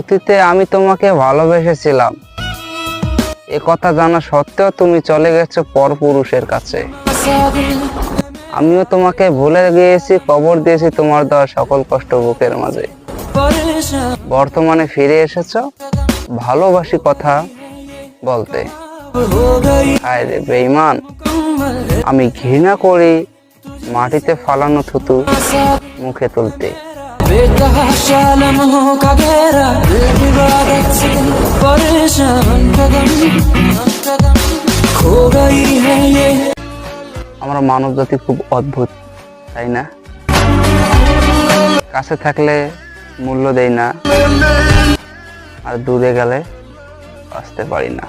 অতীতে আমি তোমাকে ভালোবেসেছিলাম, এ কথা জানা সত্ত্বেও তুমি চলে গেছো পরপুরুষের কাছে। আমিও তোমাকে ভুলে গিয়েছি, কবর দিয়েছি তোমার দেওয়া সকল কষ্ট বুকের মাঝে। বর্তমানে ফিরে এসেছো ভালোবাসি কথা বলতে। হায় রে বেঈমান, আমি ঘৃণা করি মাটিতে ফালানো থুতু মুখে তুলতে। আমরা মানব জাতি খুব অদ্ভুত, তাই না? কাছে থাকলে মূল্য দেই না, আর দূরে গেলে আসতে পারি না।